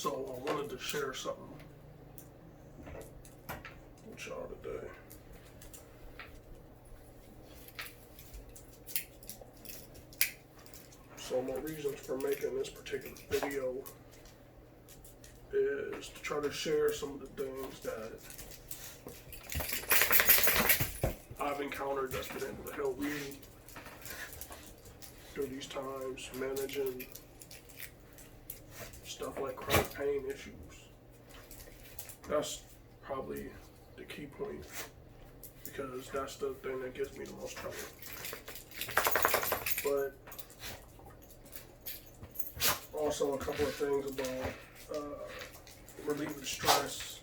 So I wanted to share something with y'all today. So my reasons for making this particular video is to try to share some of the things that I've encountered that's been able to help me through these times, managing stuff like chronic pain issues. That's probably the key point, because that's the thing that gives me the most trouble. But also a couple of things about relieving stress,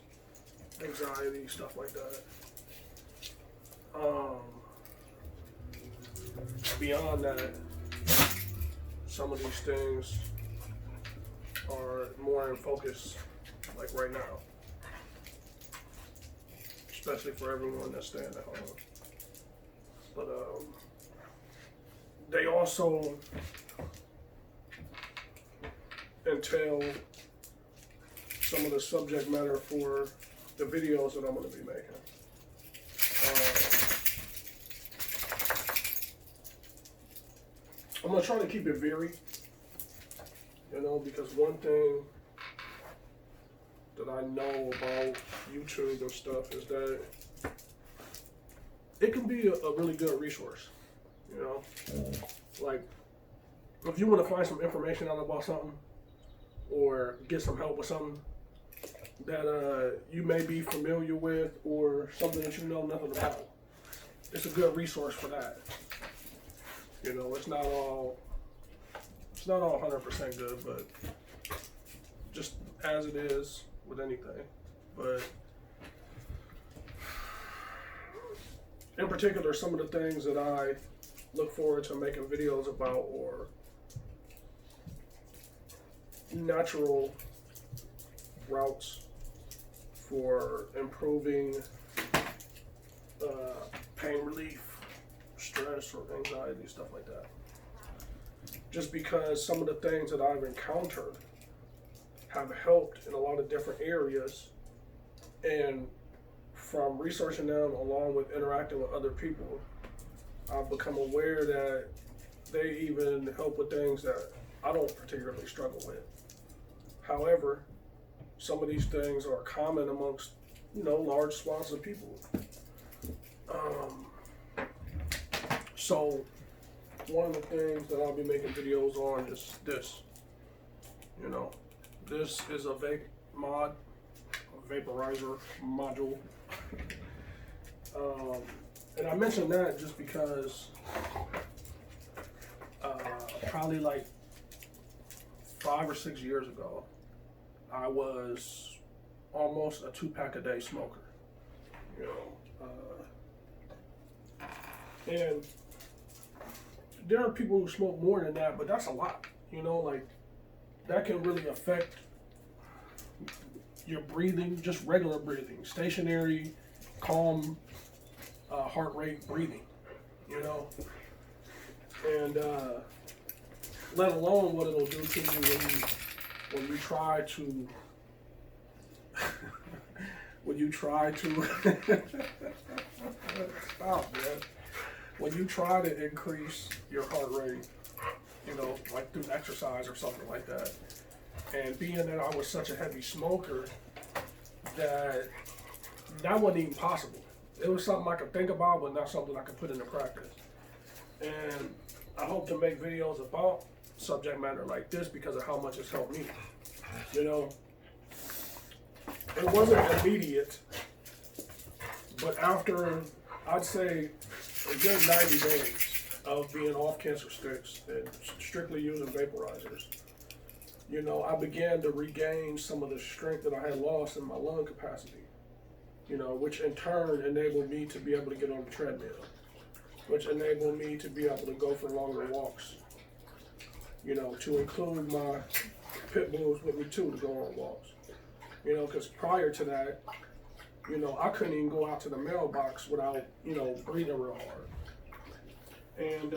anxiety, stuff like that. Beyond that, some of these things are more in focus, like right now, especially for everyone that's staying at home. But they also entail some of the subject matter for the videos that I'm going to be making. I'm going to try to keep it varied, because one thing that I know about YouTube and stuff is that it can be a really good resource, Like, if you want to find some information out about something or get some help with something that you may be familiar with or something that you know nothing about, it's a good resource for that. It's not all 100% good, but just as it is with anything. But in particular, some of the things that I look forward to making videos about are natural routes for improving pain relief, stress, or anxiety, stuff like that. Just because some of the things that I've encountered have helped in a lot of different areas, and from researching them along with interacting with other people, I've become aware that they even help with things that I don't particularly struggle with. However, some of these things are common amongst, large swaths of people. So one of the things that I'll be making videos on is this. This is a vaporizer module. And I mentioned that just because probably like 5 or 6 years ago, I was almost a 2-pack a day smoker. And there are people who smoke more than that, but that's a lot. That can really affect your breathing, just regular breathing, stationary, calm, heart rate breathing, and let alone what it'll do to you when you try to stop, man. When you try to increase your heart rate, like through exercise or something like that. And being that I was such a heavy smoker, that wasn't even possible. It was something I could think about, but not something I could put into practice. And I hope to make videos about subject matter like this because of how much it's helped me. It wasn't immediate, but after, I'd say, a good 90 days of being off cancer sticks and strictly using vaporizers, I began to regain some of the strength that I had lost in my lung capacity, which in turn enabled me to be able to get on the treadmill, which enabled me to be able to go for longer walks, to include my pit bulls with me too to go on walks, because prior to that, I couldn't even go out to the mailbox without, breathing real hard. And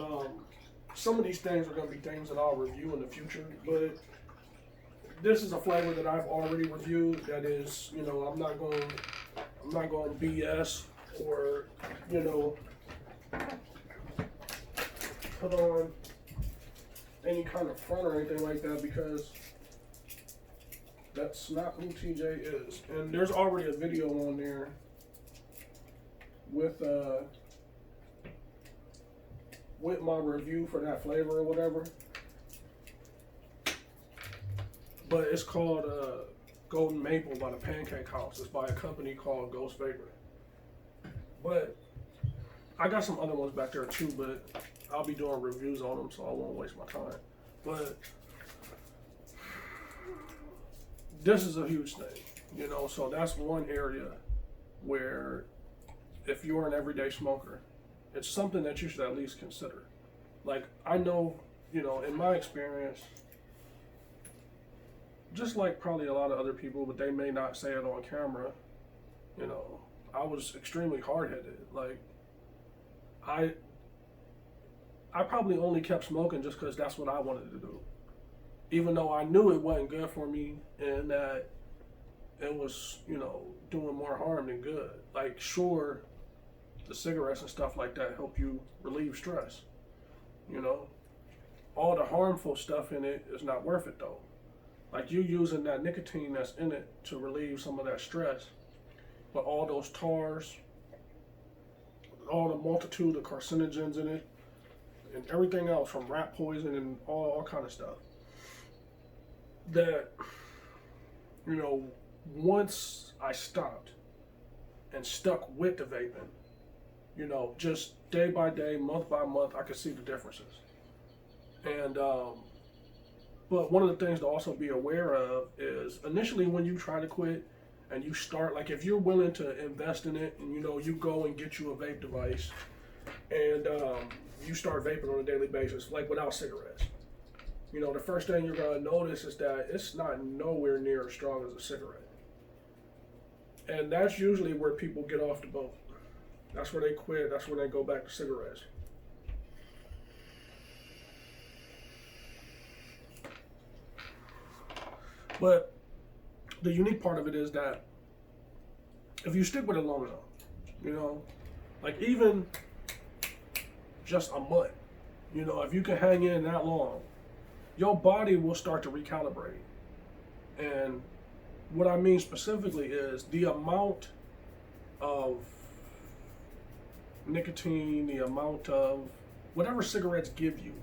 some of these things are going to be things that I'll review in the future, but this is a flavor that I've already reviewed. That is, you know, I'm not going BS or, you know, put on any kind of front or anything like that, because that's not who TJ is. And there's already a video on there with my review for that flavor or whatever. But it's called Golden Maple by the Pancake House. It's by a company called Ghost Vapor. But I got some other ones back there too, but I'll be doing reviews on them, so I won't waste my time. But this is a huge thing, you know, so that's one area where if you're an everyday smoker, it's something that you should at least consider. Like, I know, you know, in my experience, just like probably a lot of other people, but they may not say it on camera, you know, I was extremely hard-headed. Like, I probably only kept smoking just because that's what I wanted to do. Even though I knew it wasn't good for me and that it was, you know, doing more harm than good. Like, sure, the cigarettes and stuff like that help you relieve stress, you know. All the harmful stuff in it is not worth it though. Like, you using that nicotine that's in it to relieve some of that stress, but all those tars, all the multitude of carcinogens in it, and everything else from rat poison and all kind of stuff, that, you know, once I stopped and stuck with the vaping, you know, just day by day, month by month, I could see the differences. And but one of the things to also be aware of is initially when you try to quit and you start, like, if you're willing to invest in it and, you know, you go and get you a vape device and you start vaping on a daily basis, like without cigarettes, you know, the first thing you're going to notice is that it's not nowhere near as strong as a cigarette. And that's usually where people get off the boat. That's where they quit. That's when they go back to cigarettes. But the unique part of it is that if you stick with it long enough, you know, like even just a month, you know, if you can hang in that long, your body will start to recalibrate. And what I mean specifically is the amount of nicotine, the amount of whatever cigarettes give you,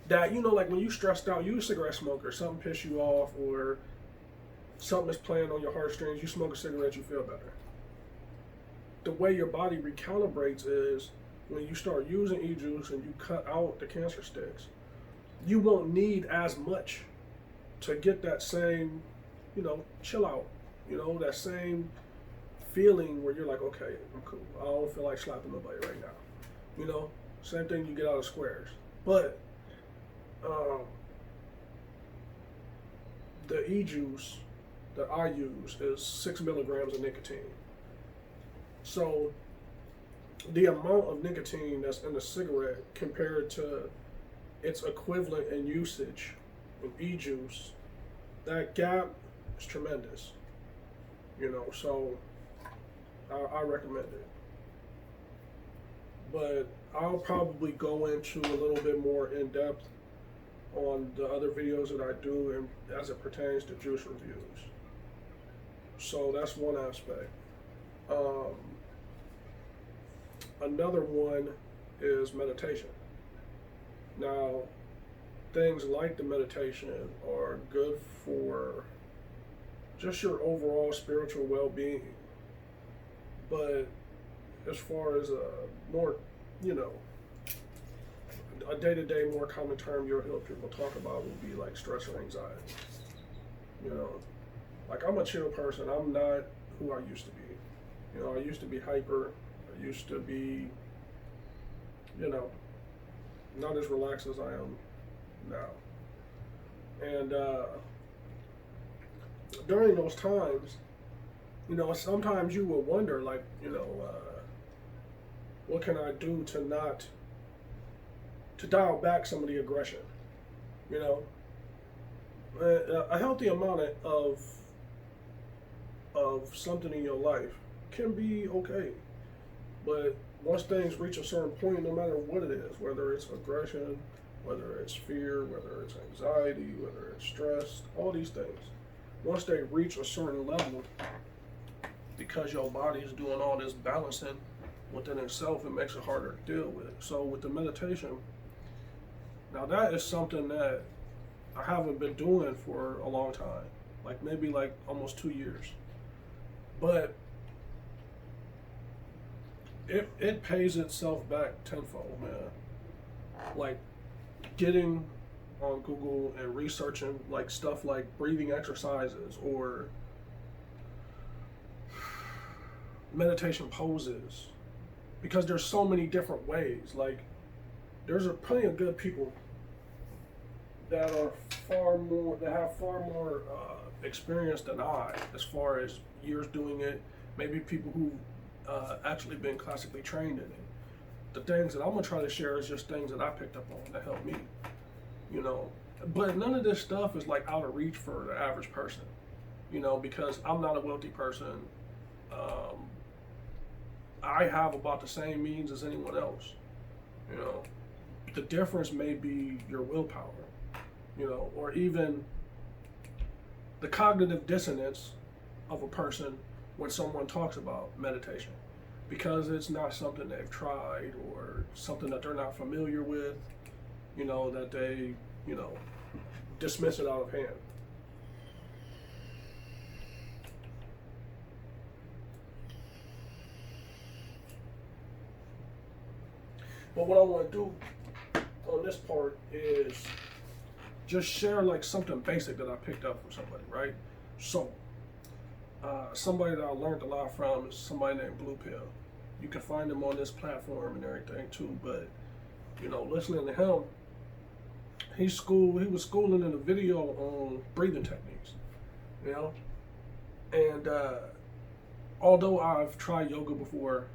that, you know, like when you stressed out, you a cigarette smoker, something piss you off or something is playing on your heartstrings, you smoke a cigarette, you feel better. The way your body recalibrates is when you start using e-juice and you cut out the cancer sticks, you won't need as much to get that same, you know, chill out, you know, that same feeling where you're like, okay, I'm cool. I don't feel like slapping nobody right now. You know, same thing you get out of squares. But the e-juice that I use is 6 milligrams of nicotine. So the amount of nicotine that's in a cigarette compared to its equivalent in usage in e-juice, that gap is tremendous. You know, so I recommend it. But I'll probably go into a little bit more in depth on the other videos that I do and as it pertains to juice reviews. So that's one aspect. Another one is meditation. Now, things like the meditation are good for just your overall spiritual well-being. But as far as a more, you know, a day-to-day more common term you'll hear people talk about would be like stress or anxiety. You know, like, I'm a chill person. I'm not who I used to be. You know, I used to be hyper. I used to be, you know, not as relaxed as I am now. And during those times, you know, sometimes you will wonder, like, you know, what can I do to dial back some of the aggression, you know? A healthy amount of something in your life can be okay, but once things reach a certain point, no matter what it is, whether it's aggression, whether it's fear, whether it's anxiety, whether it's stress, all these things, once they reach a certain level, because your body is doing all this balancing within itself, it makes it harder to deal with. So with the meditation, now that is something that I haven't been doing for a long time, like maybe like almost 2 years. But it pays itself back tenfold, man. Like getting on Google and researching like stuff like breathing exercises or meditation poses, because there's so many different ways. Like there's plenty of good people that are that have far more experience than I, as far as years doing it. Maybe people who actually been classically trained in it. The things that I'm gonna try to share is just things that I picked up on that helped me, you know. But none of this stuff is like out of reach for the average person, you know, because I'm not a wealthy person. I have about the same means as anyone else, you know. The difference may be your willpower, you know, or even the cognitive dissonance of a person when someone talks about meditation, because it's not something they've tried or something that they're not familiar with, you know, that they, you know, dismiss it out of hand. But what I want to do on this part is just share like something basic that I picked up from somebody, right? So, somebody that I learned a lot from is somebody named Blue Pill. You can find him on this platform and everything too, but you know, listening to him, he was schooling in a video on breathing techniques, you know? And although I've tried yoga before,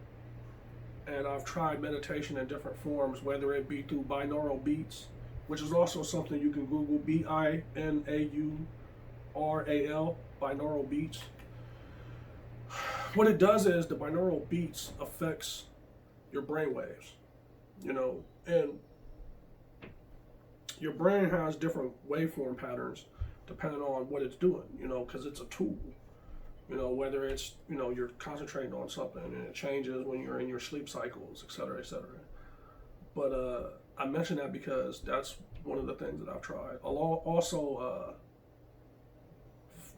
and I've tried meditation in different forms, whether it be through binaural beats, which is also something you can Google, BINAURAL, binaural beats. What it does is the binaural beats affects your brain waves, you know, and your brain has different waveform patterns depending on what it's doing, you know, because it's a tool. You know, whether it's, you know, you're concentrating on something and it changes when you're in your sleep cycles, et cetera, et cetera. But I mention that because that's one of the things that I've tried. Also,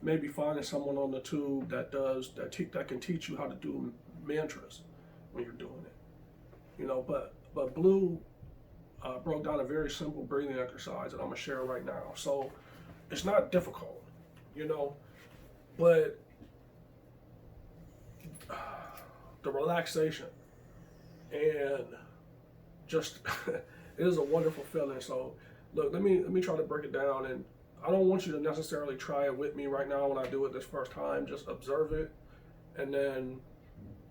maybe finding someone on the tube that that can teach you how to do mantras when you're doing it. You know, but Blue broke down a very simple breathing exercise that I'm gonna share right now. So it's not difficult, you know, but the relaxation and just it is a wonderful feeling. So look, let me try to break it down, and I don't want you to necessarily try it with me right now when I do it this first time. Just observe it, and then,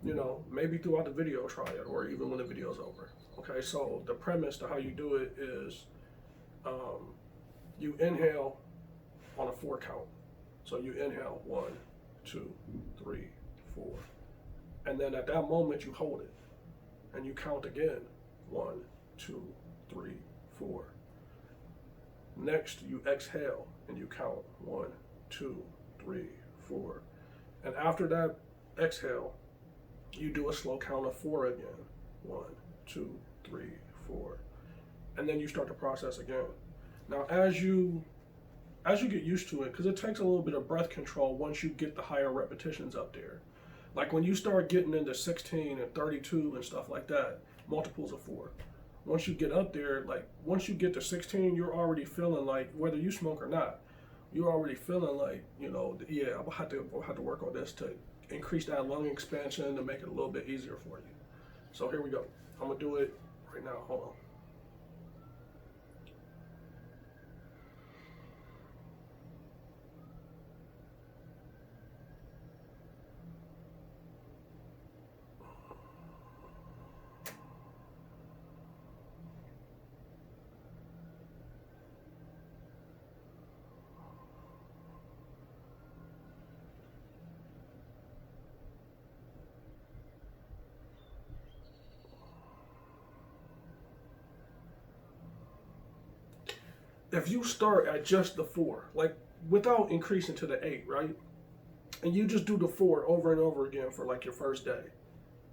you know, maybe throughout the video try it, or even when the video's over. Okay, so the premise to how you do it is you inhale on a 4 count. So you inhale 1, 2, 3, 4. And then at that moment you hold it and you count again. 1, 2, 3, 4. Next you exhale and you count 1, 2, 3, 4. And after that exhale, you do a slow count of 4 again. 1, 2, 3, 4. And then you start the process again. Now as you get used to it, because it takes a little bit of breath control once you get the higher repetitions up there. Like when you start getting into 16 and 32 and stuff like that, multiples of 4. Once you get up there, like once you get to 16, you're already feeling like, whether you smoke or not, you're already feeling like, you know, yeah, I'll have to work on this to increase that lung expansion to make it a little bit easier for you. So here we go. I'm gonna do it right now. Hold on. if you start at just the 4, like without increasing to the 8, right? And you just do the 4 over and over again for like your first day,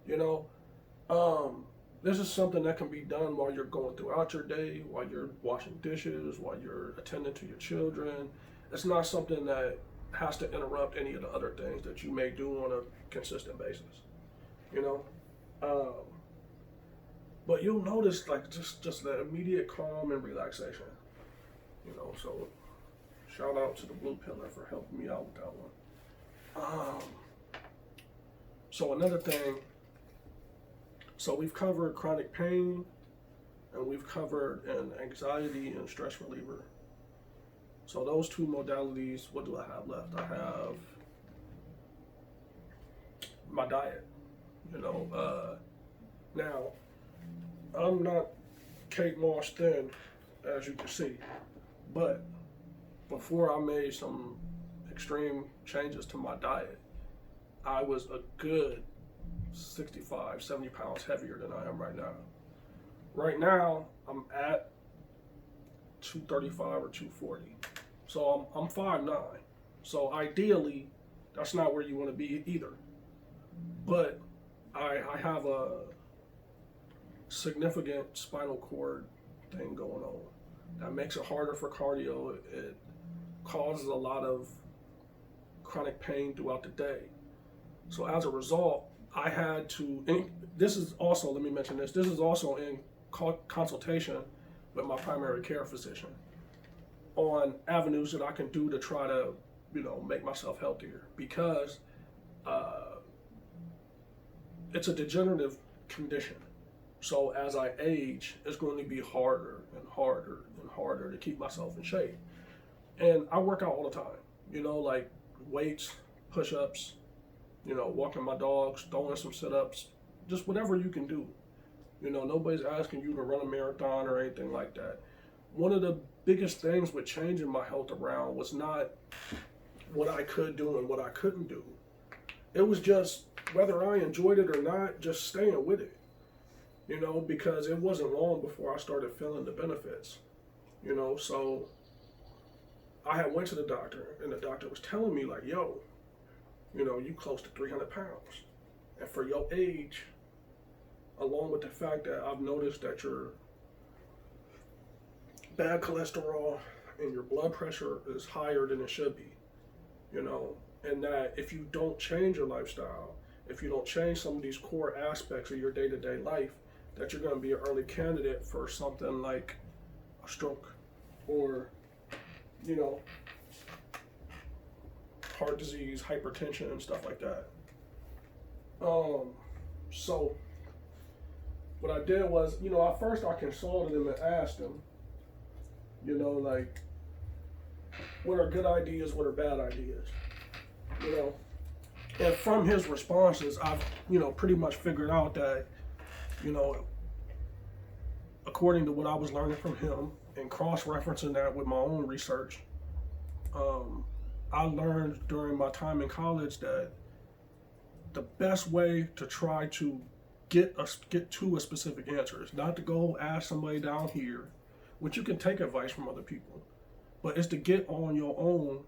you know, this is something that can be done while you're going throughout your day, while you're washing dishes, while you're attending to your children. It's not something that has to interrupt any of the other things that you may do on a consistent basis, you know. But you'll notice like just the immediate calm and relaxation, you know. So shout out to the Blue Pillar for helping me out with that one. So another thing, so we've covered chronic pain, and we've covered an anxiety and stress reliever. So those 2 modalities, what do I have left? I have my diet, you know. Now, I'm not Kate Moss thin, as you can see, but before I made some extreme changes to my diet, I was a good 65, 70 pounds heavier than I am right now. Right now, I'm at 235 or 240. So I'm 5'9". So ideally, that's not where you want to be either. But I have a significant spinal cord thing going on that makes it harder for cardio. It causes a lot of chronic pain throughout the day. So as a result, I had to, and this is also, let me mention this is also in consultation with my primary care physician on avenues that I can do to try to, you know, make myself healthier, because it's a degenerative condition. So as I age, it's going to be harder and harder and harder to keep myself in shape. And I work out all the time, you know, like weights, push-ups, you know, walking my dogs, throwing some sit-ups, just whatever you can do. You know, nobody's asking you to run a marathon or anything like that. One of the biggest things with changing my health around was not what I could do and what I couldn't do. It was just whether I enjoyed it or not, just staying with it. You know, because it wasn't long before I started feeling the benefits. You know, so I had went to the doctor, and the doctor was telling me like, yo, you know, you close to 300 pounds. And for your age, along with the fact that I've noticed that your bad cholesterol and your blood pressure is higher than it should be, you know, and that if you don't change your lifestyle, if you don't change some of these core aspects of your day-to-day life, that you're going to be an early candidate for something like a stroke or, you know, heart disease, hypertension, and stuff like that. So what I did was, you know, at first I consulted him and asked him, you know, like, what are good ideas, what are bad ideas, you know? And from his responses, I've, you know, pretty much figured out that, you know, according to what I was learning from him and cross-referencing that with my own research, I learned during my time in college that the best way to try to get to a specific answer is not to go ask somebody down here, which you can take advice from other people, but it's to get on your own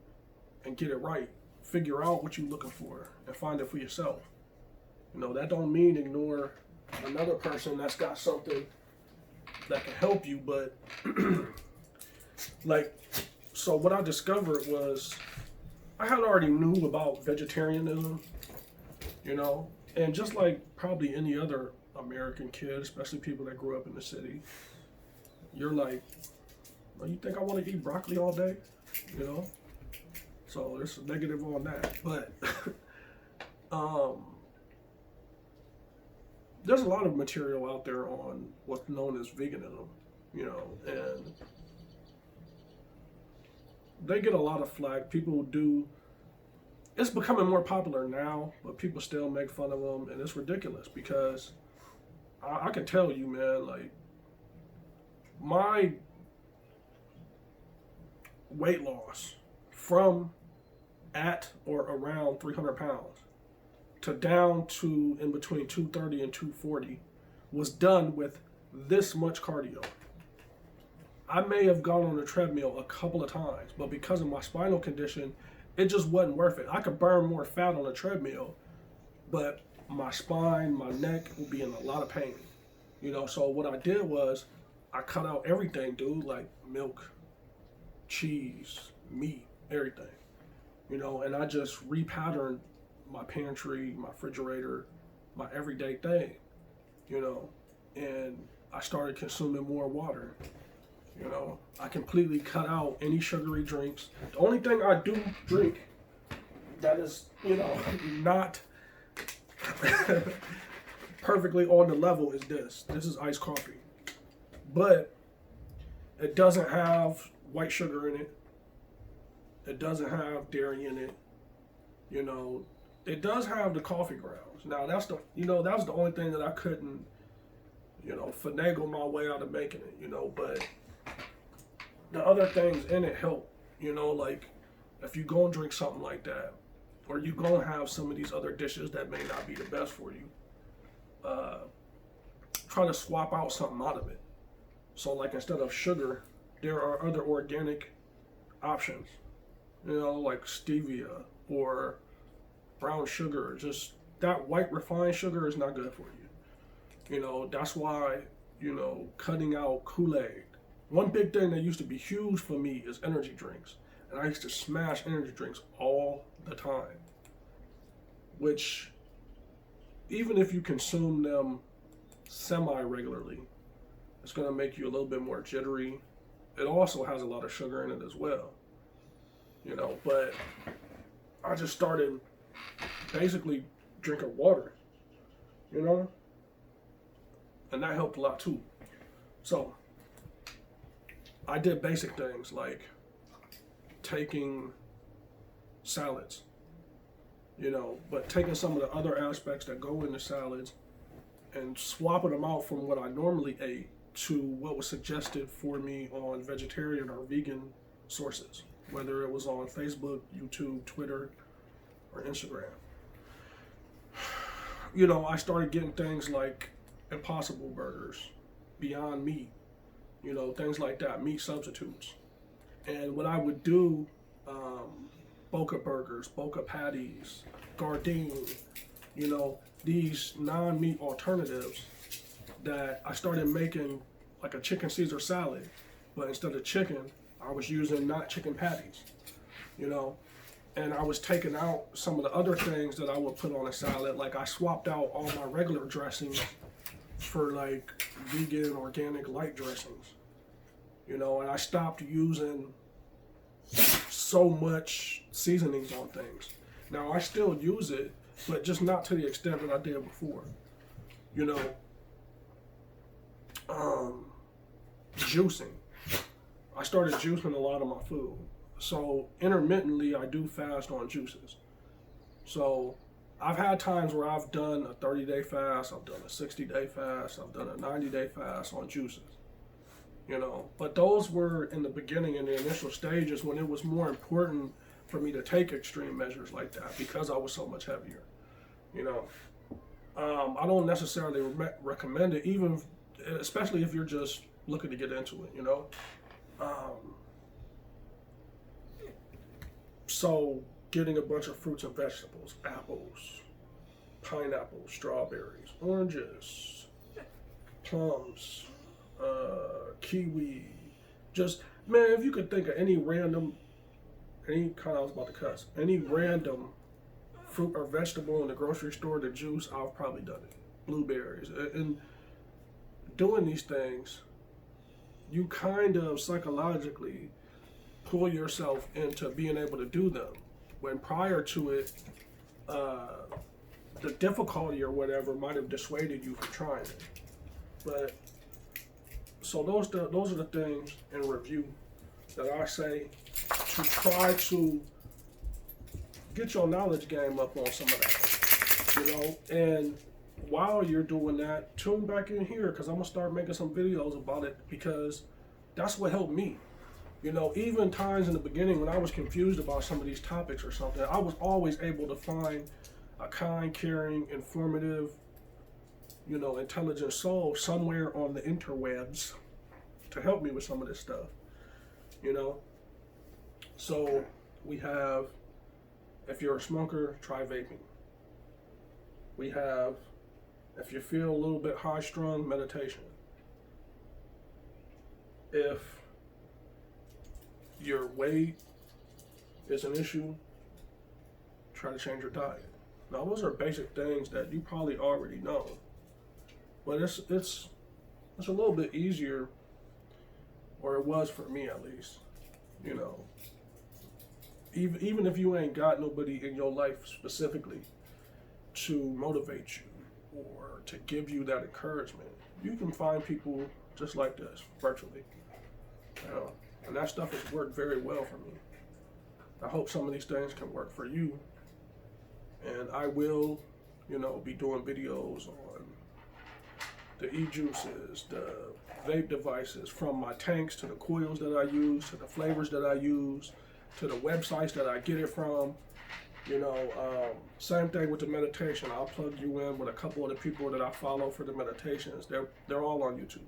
and get it right. Figure out what you're looking for and find it for yourself. You know, that don't mean ignore another person that's got something that can help you, but like, so what I discovered was I had already knew about vegetarianism, you know, and just like probably any other American kid, especially people that grew up in the city, you're like, well, you think I want to eat broccoli all day, you know? So there's a negative on that, but there's a lot of material out there on what's known as veganism, you know, and they get a lot of flack. People do. It's becoming more popular now, but people still make fun of them, and it's ridiculous because I can tell you, man, like, my weight loss from at or around 300 pounds to down to in between 230 and 240 was done with this much cardio. I may have gone on the treadmill a couple of times, but because of my spinal condition, it just wasn't worth it. I could burn more fat on the treadmill, but my spine, my neck would be in a lot of pain. So what I did was I cut out everything, dude, like milk, cheese, meat, everything. And I just repatterned my pantry, my refrigerator, my everyday thing, and I started consuming more water. I completely cut out any sugary drinks. The only thing I do drink that is, not perfectly on the level is this. This is iced coffee. But it doesn't have white sugar in it. It doesn't have dairy in it. It does have the coffee grounds. Now that's the that was the only thing that I couldn't, finagle my way out of making it, but the other things in it help, like if you go and drink something like that, or you go and have some of these other dishes that may not be the best for you, try to swap out something out of it. So like instead of sugar, there are other organic options, like stevia or brown sugar. Just that white refined sugar is not good for you. That's why, cutting out Kool-Aid. One big thing that used to be huge for me is energy drinks. And I used to smash energy drinks all the time. Which, even if you consume them semi-regularly, it's going to make you a little bit more jittery. It also has a lot of sugar in it as well. But I just started basically drinking water, and that helped a lot too. So I did basic things like taking salads, but taking some of the other aspects that go into salads and swapping them out from what I normally ate to what was suggested for me on vegetarian or vegan sources, whether it was on Facebook, YouTube, Twitter, or Instagram. I started getting things like Impossible Burgers, Beyond Meat, things like that, meat substitutes. And what I would do, Boca Burgers, Boca Patties, Gardein, these non-meat alternatives that I started making like a chicken Caesar salad, but instead of chicken, I was using not chicken patties, and I was taking out some of the other things that I would put on a salad. Like I swapped out all my regular dressings for like vegan, organic, light dressings, and I stopped using so much seasonings on things. Now I still use it, but just not to the extent that I did before. Juicing. I started juicing a lot of my food. So intermittently I do fast on juices. So I've had times where I've done a 30-day fast, I've done a 60-day fast, I've done a 90-day fast on juices. But those were in the beginning, in the initial stages, when it was more important for me to take extreme measures like that because I was so much heavier. I don't necessarily recommend it, even especially if you're just looking to get into it. So getting a bunch of fruits and vegetables, apples, pineapples, strawberries, oranges, plums, kiwi, just, man, if you could think of any random fruit or vegetable in the grocery store to juice, I've probably done it. Blueberries. And doing these things, you kind of psychologically pull yourself into being able to do them. When prior to it, the difficulty or whatever might have dissuaded you from trying it. But so those are the things in review that I say to try to get your knowledge game up on some of that, and while you're doing that, tune back in here because I'm gonna start making some videos about it because that's what helped me. Even times in the beginning when I was confused about some of these topics or something, I was always able to find a kind, caring, informative, intelligent soul somewhere on the interwebs to help me with some of this stuff, you know. So we have, if you're a smoker, try vaping. We have, if you feel a little bit high strung, meditation. If your weight is an issue, try to change your diet. Now, those are basic things that you probably already know, but it's a little bit easier, or it was for me at least. You know, even if you ain't got nobody in your life specifically to motivate you or to give you that encouragement, you can find people just like this virtually. You know, and that stuff has worked very well for me. I hope some of these things can work for you. And I will, you know, be doing videos on the e-juices, the vape devices, from my tanks to the coils that I use, to the flavors that I use, to the websites that I get it from. You know, same thing with the meditation. I'll plug you in with a couple of the people that I follow for the meditations. They're all on YouTube.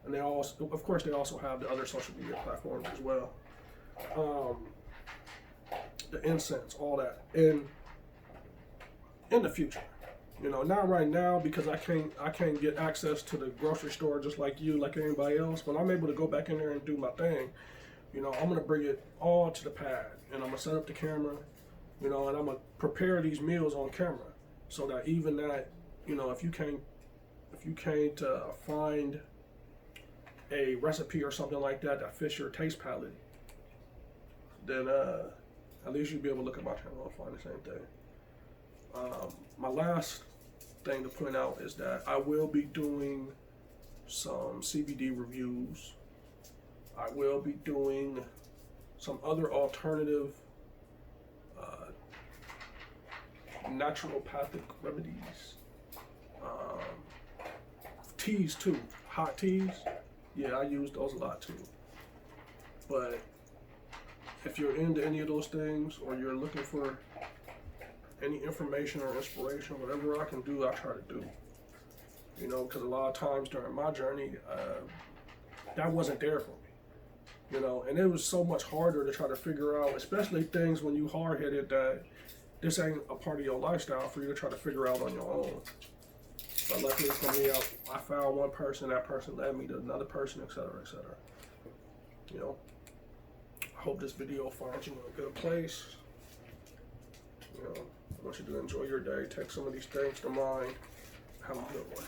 And they also, of course, they also have the other social media platforms as well. The incense, all that. And in the future, you know, not right now, because I can't get access to the grocery store just like you, like anybody else. When I'm able to go back in there and do my thing, you know, I'm gonna bring it all to the pad, and I'm gonna set up the camera, you know, and I'm gonna prepare these meals on camera, so that even that, you know, if you can't find a recipe or something like that that fits your taste palette, then at least you'll be able to look at my channel and find the same thing. My last thing to point out is that I will be doing some CBD reviews. I will be doing some other alternative naturopathic remedies. Teas too, hot teas. Yeah, I use those a lot too. But if you're into any of those things, or you're looking for any information or inspiration, whatever I can do, I try to do. You know, because a lot of times during my journey, that wasn't there for me. You know, and it was so much harder to try to figure out, especially things when you hard-headed, that this ain't a part of your lifestyle for you to try to figure out on your own. But luckily for me, I found one person, that person led me to another person, etc., etc. You know, I hope this video finds you in a good place. You know, I want you to enjoy your day. Take some of these things to mind. Have a good one.